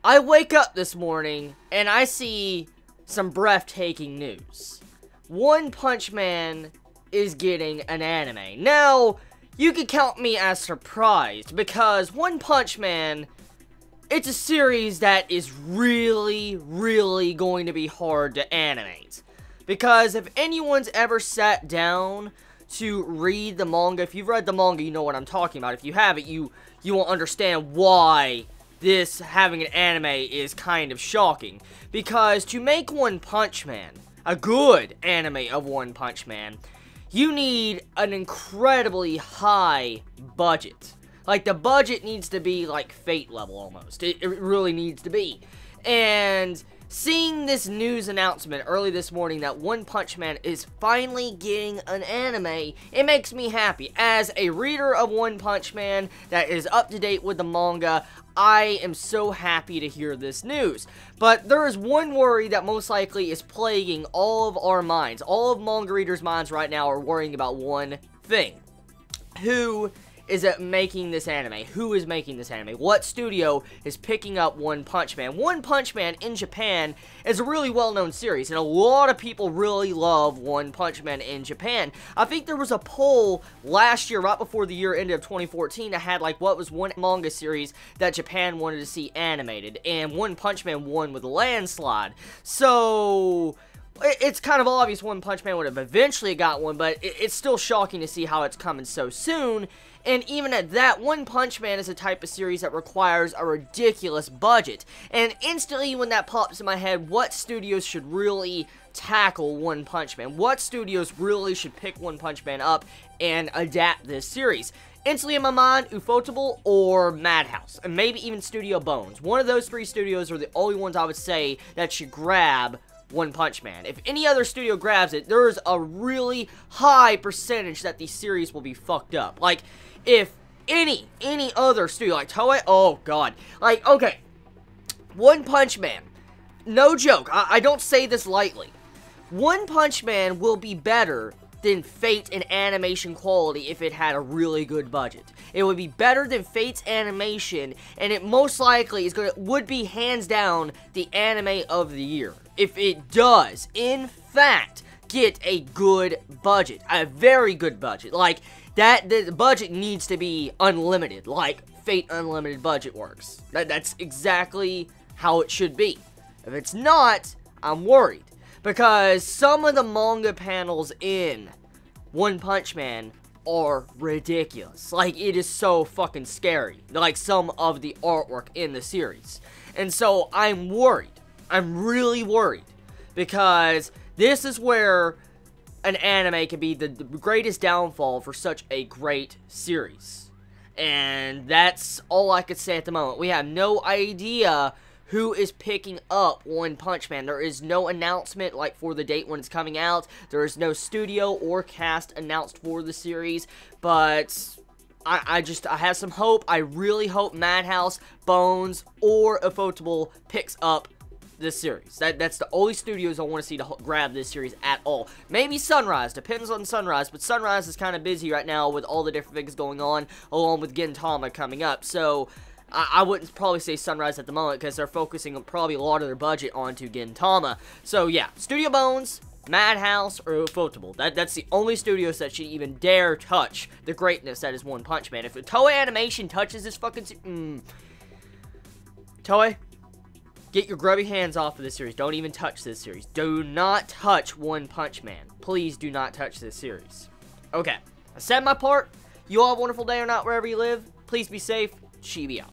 I wake up this morning and I see some breathtaking news. One Punch Man is getting an anime. Now, you can count me as surprised because One Punch Man, it's a series that is really going to be hard to animate. Because if anyone's ever sat down to read the manga, if you've read the manga, you know what I'm talking about. If you haven't, you won't understand why this having an anime is kind of shocking. Because to make One Punch Man, a good anime of One Punch Man, you need an incredibly high budget. Like, the budget needs to be like Fate level almost. It really needs to be. And seeing this news announcement early this morning that One Punch Man is finally getting an anime, it makes me happy. As a reader of One Punch Man that is up to date with the manga, I am so happy to hear this news. But there is one worry that most likely is plaguing all of our minds. All of manga readers' minds right now are worrying about one thing. Who is making this anime? Who is making this anime? What studio is picking up One Punch Man? One Punch Man in Japan is a really well-known series, and a lot of people really love One Punch Man in Japan. I think there was a poll last year, right before the year ended of 2014, that had like what was one manga series that Japan wanted to see animated, and One Punch Man won with a landslide. So it's kind of obvious One Punch Man would have eventually got one, but it's still shocking to see how it's coming so soon. And even at that, One Punch Man is a type of series that requires a ridiculous budget. And instantly when that pops in my head, what studios should really tackle One Punch Man? What studios really should pick One Punch Man up and adapt this series? Instantly in my mind, Ufotable or Madhouse, and maybe even Studio Bones. One of those three studios are the only ones I would say that should grab One Punch Man. If any other studio grabs it, there's a really high percentage that the series will be fucked up. Like, if any other studio, like Toei, oh god. Like, okay, One Punch Man, no joke, I don't say this lightly. One Punch Man will be better than Fate in animation quality if it had a really good budget. It would be better than Fate's animation, and it most likely would be hands down the anime of the year. If it does, in fact, get a good budget, a very good budget. Like, the budget needs to be unlimited, like Fate Unlimited budget works. That's exactly how it should be. If it's not, I'm worried. Because some of the manga panels in One Punch Man are ridiculous. Like, it is so fucking scary. Like, some of the artwork in the series. And so, I'm worried. I'm really worried. Because this is where an anime can be the greatest downfall for such a great series. And that's all I could say at the moment. We have no idea who is picking up One Punch Man. There is no announcement, like, for the date when it's coming out. There is no studio or cast announced for the series. But I have some hope. I really hope Madhouse, Bones, or Ufotable picks up this series. That's the only studios I want to see to grab this series at all. Maybe Sunrise, depends on Sunrise, but Sunrise is kind of busy right now with all the different things going on, along with Gintama coming up, so I wouldn't probably say Sunrise at the moment, because they're focusing probably a lot of their budget onto Gintama. So yeah, Studio Bones, Madhouse, or Ufotable. That's the only studios that should even dare touch the greatness that is One Punch Man. If Toei Animation touches this fucking Toei, get your grubby hands off of this series. Don't even touch this series. Do not touch One Punch Man. Please do not touch this series. Okay, I said my part. You all have a wonderful day or not wherever you live. Please be safe. Chibi out.